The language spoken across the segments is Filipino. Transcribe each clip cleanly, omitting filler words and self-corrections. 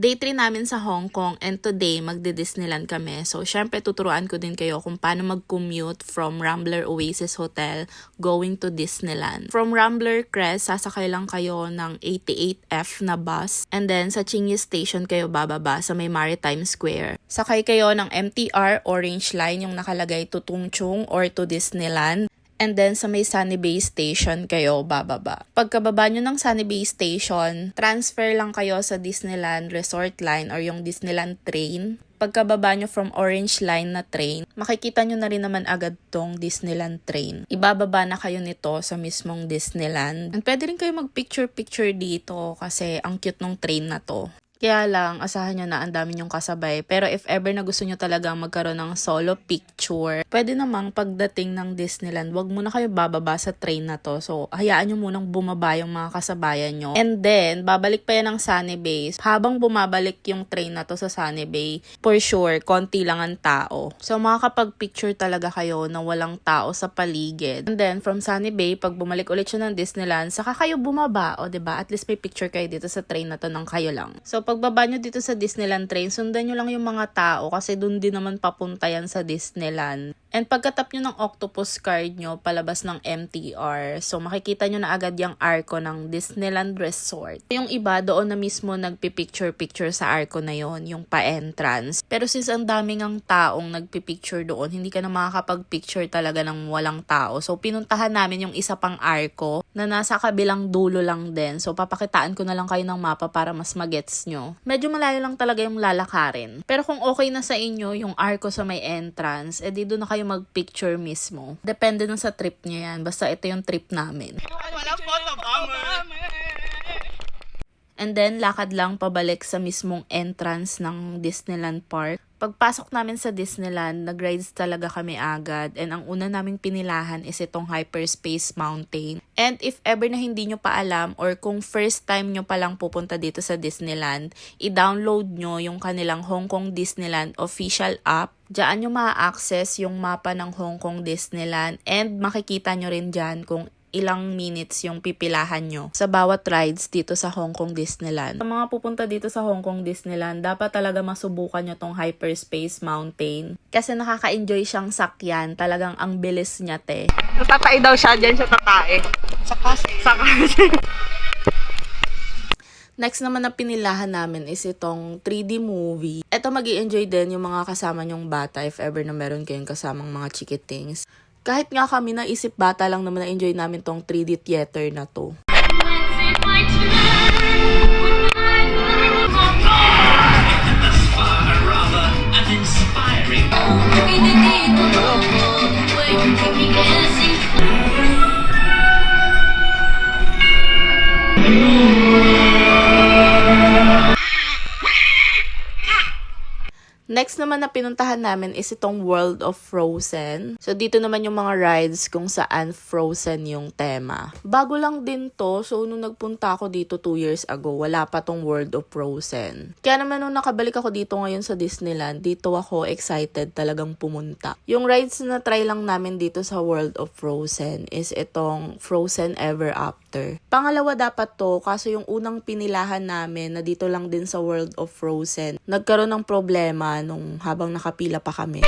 Day 3 namin sa Hong Kong and today magdi-Disneyland kami. So, syempre tuturuan ko din kayo kung paano mag-commute from Rambler Oasis Hotel going to Disneyland. From Rambler Crest, sasakay lang kayo ng 88F na bus. And then, sa Tsing Yi Station kayo bababa sa may Maritime Square. Sakay kayo ng MTR Orange Line yung nakalagay to Tung Chung or to Disneyland. And then, sa may Sunny Bay Station kayo bababa. Pagkababa nyo ng Sunny Bay Station, transfer lang kayo sa Disneyland Resort Line or yung Disneyland train. Pagkababa nyo from Orange Line na train, makikita nyo na rin naman agad tong Disneyland train. Ibababa na kayo nito sa mismong Disneyland. And pwede rin kayo mag-picture-picture dito kasi ang cute ng train na to. Kaya lang, asahan nyo na ang dami nyong kasabay. Pero if ever na gusto nyo talagang magkaroon ng solo picture, pwede namang pagdating ng Disneyland, wag muna kayo bababa sa train na to. So, hayaan nyo munang bumaba yung mga kasabayan nyo. And then, babalik pa yan ng Sunny Bay. Habang bumabalik yung train na to sa Sunny Bay, for sure, konti lang ang tao. So, makakapag-picture talaga kayo na walang tao sa paligid. And then, from Sunny Bay, pag bumalik ulit siya ng Disneyland, saka kayo bumaba. O, diba? At least may picture kayo dito sa train na to ng kayo lang. So, pagbaba nyo dito sa Disneyland train, sundan nyo lang yung mga tao kasi dun din naman papunta yan sa Disneyland. And pagkatap nyo ng octopus card nyo, palabas ng MTR. So, makikita nyo na agad yung arko ng Disneyland Resort. Yung iba, doon na mismo nagpipicture-picture sa arko na yon, yung pa-entrance. Pero since ang daming ang taong nagpipicture doon, hindi ka na makakapag-picture talaga ng walang tao. So, pinuntahan namin yung isa pang arko na nasa kabilang dulo lang din. So, papakitaan ko na lang kayo ng mapa para mas magets nyo. Medyo malayo lang talaga yung lalakarin. Pero kung okay na sa inyo yung arko sa may entrance, edi doon na kayo mag-picture mismo. Depende na sa trip nyo yan. Basta ito yung trip namin. Walang photo bomber! And then, lakad lang pabalik sa mismong entrance ng Disneyland Park. Pagpasok namin sa Disneyland, nag-rides talaga kami agad. And ang una naming pinilahan is itong Hyperspace Mountain. And if ever na hindi nyo pa alam or kung first time nyo palang pupunta dito sa Disneyland, i-download nyo yung kanilang Hong Kong Disneyland official app. Diyan nyo ma-access yung mapa ng Hong Kong Disneyland and makikita nyo rin dyan kung ilang minutes yung pipilahan nyo sa bawat rides dito sa Hong Kong Disneyland. Sa mga pupunta dito sa Hong Kong Disneyland, dapat talaga masubukan nyo tong Hyperspace Mountain. Kasi nakaka-enjoy siyang sakyan. Talagang ang bilis niya, te. Natatay daw siya dyan sa tatae. Sa kasi. Next naman na pinilahan namin is itong 3D movie. Ito mag-i-enjoy din yung mga kasama nyong bata if ever na meron kayong kasamang mga chikitings. Kahit nga kami naisip bata lang naman na-enjoy namin tong 3D theater na to. Next naman na pinuntahan namin is itong World of Frozen. So, dito naman yung mga rides kung saan frozen yung tema. Bago lang din to. So, nung nagpunta ako dito 2 years ago, wala pa tong World of Frozen. Kaya naman nung nakabalik ako dito ngayon sa Disneyland, dito ako excited talagang pumunta. Yung rides na try lang namin dito sa World of Frozen is itong Frozen Ever After. Pangalawa dapat to, kaso yung unang pinilahan namin na dito lang din sa World of Frozen, nagkaroon ng problema nung habang nakapila pa kami.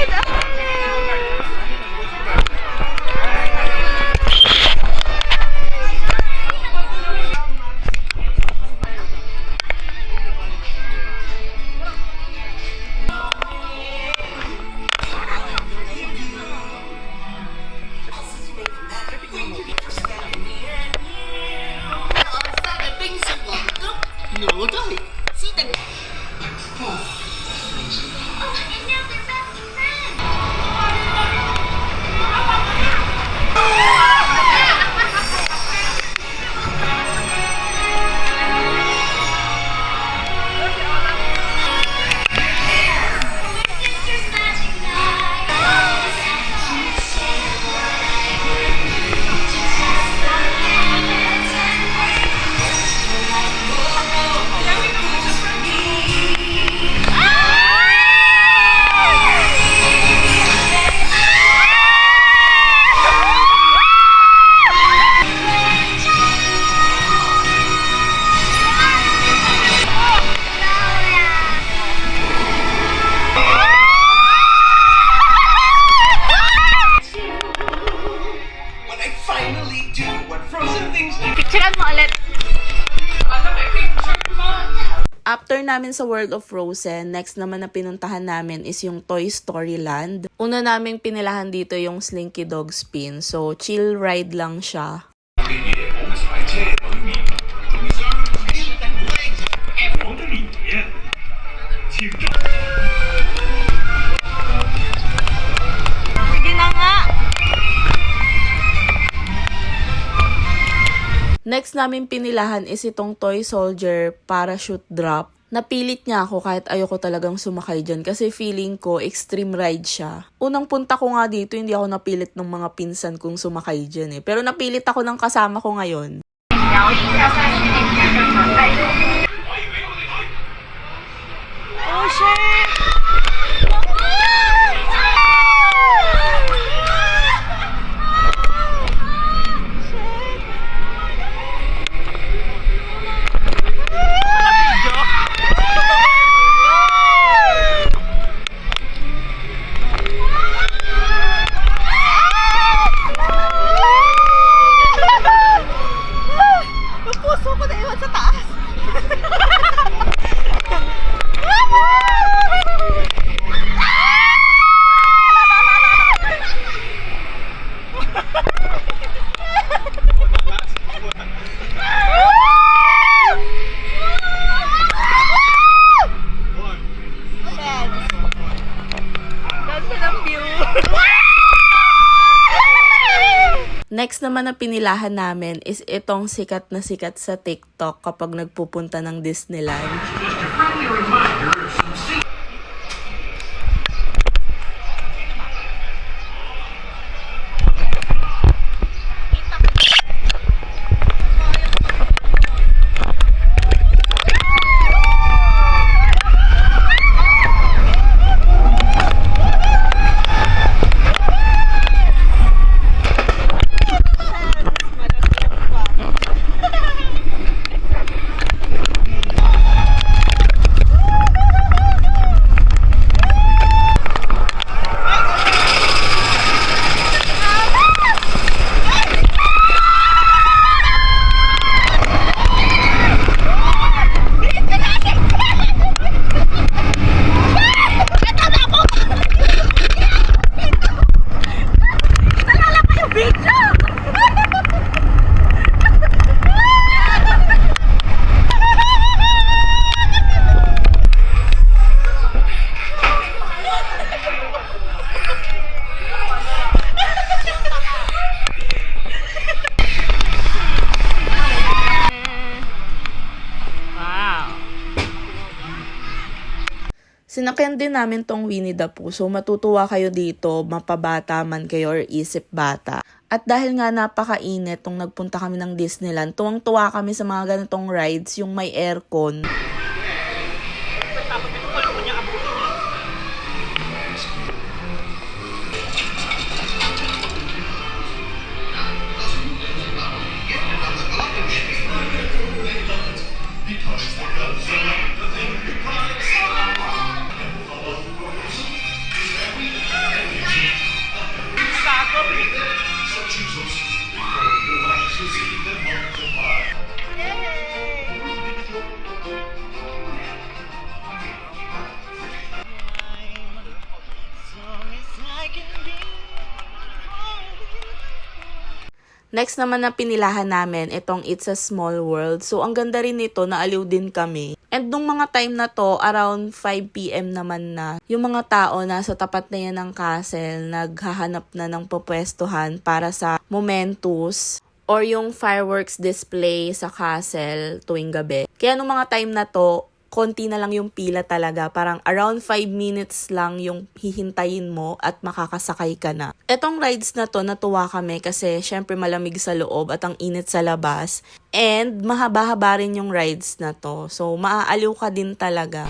After namin sa World of Frozen, next naman na pinuntahan namin is yung Toy Story Land. Una naming pinilahan dito yung Slinky Dog Spin. So, chill ride lang siya. Sige na nga! Next namin pinilahan is itong Toy Soldier Parachute Drop. Napilit niya ako kahit ayoko talagang sumakay dyan kasi feeling ko extreme ride siya. Unang punta ko nga dito, hindi ako napilit ng mga pinsan kong sumakay dyan eh. Pero napilit ako ng kasama ko ngayon. Oh, shit! Yung puso ko na iwan sa taas. Ganda ng view. Next naman na pinilahan namin is itong sikat na sikat sa TikTok kapag nagpupunta ng Disneyland. Sinakyan din namin tong Winnie the Pooh. So matutuwa kayo dito, mapabata man kayo or isip bata. At dahil nga napakainit tong nagpunta kami ng Disneyland, tuwang-tuwa kami sa mga ganitong rides, yung may aircon. Next naman na pinilahan namin, itong It's a Small World. So, ang ganda rin nito, naaliw din kami. And nung mga time na to, around 5 PM naman na, yung mga tao nasa tapat na yan ng castle, naghahanap na ng pupwestuhan para sa Momentus or yung fireworks display sa castle tuwing gabi. Kaya nung mga time na to, konti na lang yung pila talaga. Parang around 5 minutes lang yung hihintayin mo at makakasakay ka na. Etong rides na to, natuwa kami kasi syempre malamig sa loob at ang init sa labas. And mahaba-haba rin yung rides na to. So maaaliw ka din talaga.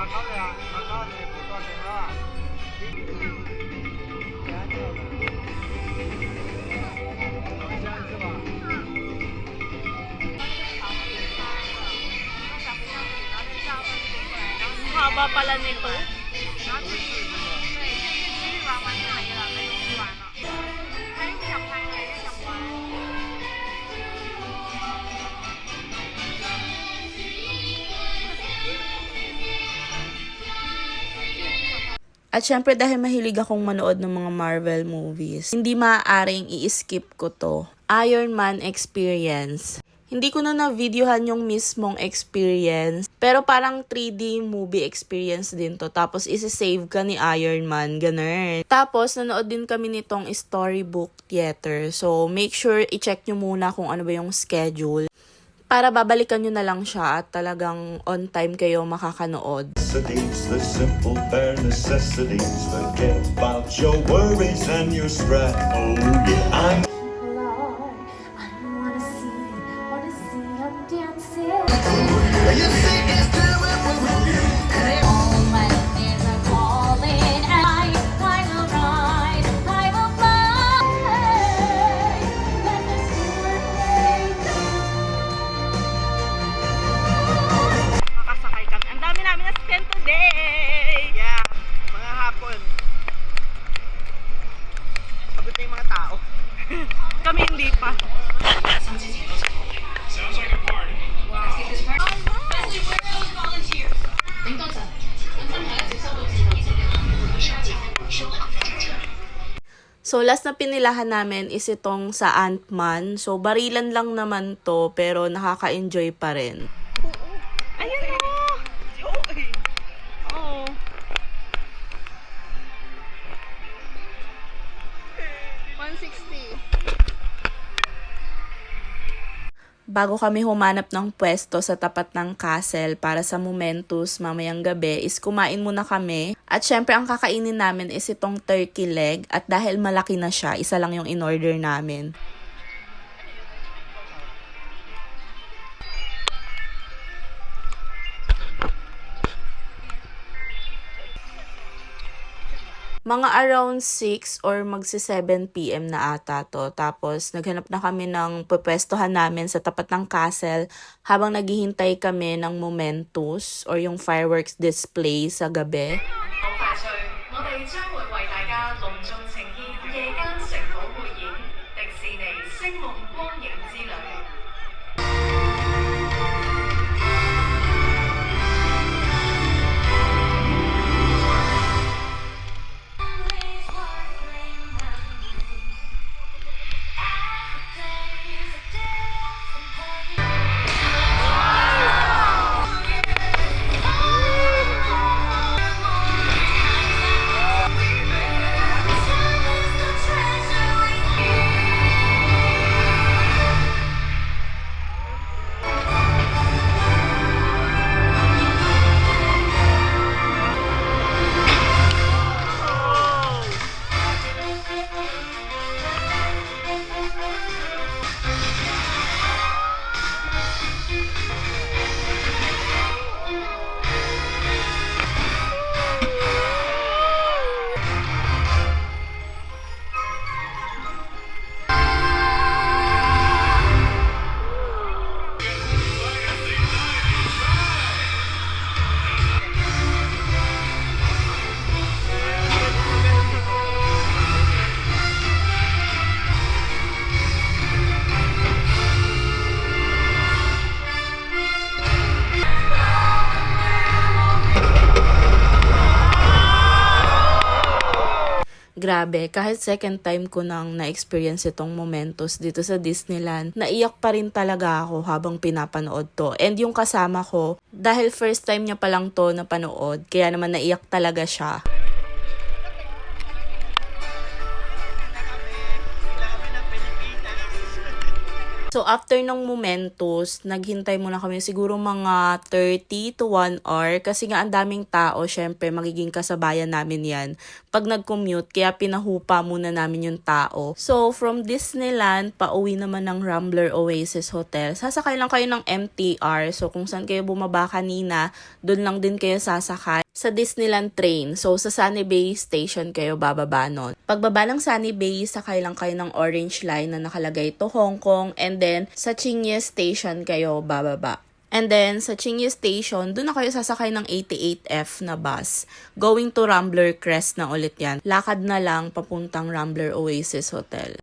Haba pala nito. At syempre dahil mahilig akong manood ng mga Marvel movies, hindi maaaring i-skip ko to. Iron Man experience. Hindi ko na videohan yung mismong experience, pero parang 3D movie experience din to. Tapos isi-save ka ni Iron Man, ganun. Tapos nanood din kami nitong storybook theater. So make sure i-check nyo muna kung ano ba yung schedule, para babalikan nyo na lang siya at talagang on time kayo makakanood. The simple bare necessities. Forget about your worries and your strife. Oh yeah, I'm I wanna see them dancing. All my days are falling, and I will ride, I will fly. Let the spirit play. Makasakay kami. Ang dami namin na spend today! Yeah, mga hapon. Pagod na yung mga tao. Kami hindi pa. So, last na pinilahan namin is itong sa Ant-Man. So, barilan lang naman to, pero nakaka-enjoy pa rin. Ayun o! Oo. 160. Bago kami humanap ng pwesto sa tapat ng castle para sa Momentus mamayang gabi, is kumain muna kami. At syempre, ang kakainin namin is itong turkey leg. At dahil malaki na siya, isa lang yung in-order namin. Mga around 6 or magsi 7 PM na ata to. Tapos naghanap na kami ng pupwestuhan namin sa tapat ng castle habang naghihintay kami ng Momentus or yung fireworks display sa gabi. 好快脆，我哋將會為大家隆重呈現夜間城堡匯演迪士尼星夢光影之旅。Grabe, kahit second time ko nang na-experience itong Momentus dito sa Disneyland, naiyak pa rin talaga ako habang pinapanood to. And yung kasama ko, dahil first time niya pa lang to napanood, kaya naman naiyak talaga siya. So, after ng Momentos, naghintay muna kami siguro mga 30 to 1 hour kasi nga ang daming tao, syempre magiging kasabayan namin yan pag nag-commute, kaya pinahupa muna namin yung tao. So, from Disneyland, pauwi naman ng Rambler Oasis Hotel. Sasakay lang kayo ng MTR. So, kung saan kayo bumaba kanina, doon lang din kayo sasakay sa Disneyland train. So, sa Sunny Bay Station kayo bababa nun. Pagbaba ng Sunny Bay, sakay lang kayo ng Orange Line na nakalagay to Hong Kong. And then, sa Chinye Station kayo bababa. And then, sa Chinye Station, doon na kayo sasakay ng 88F na bus. Going to Rambler Crest na ulit yan. Lakad na lang papuntang Rambler Oasis Hotel.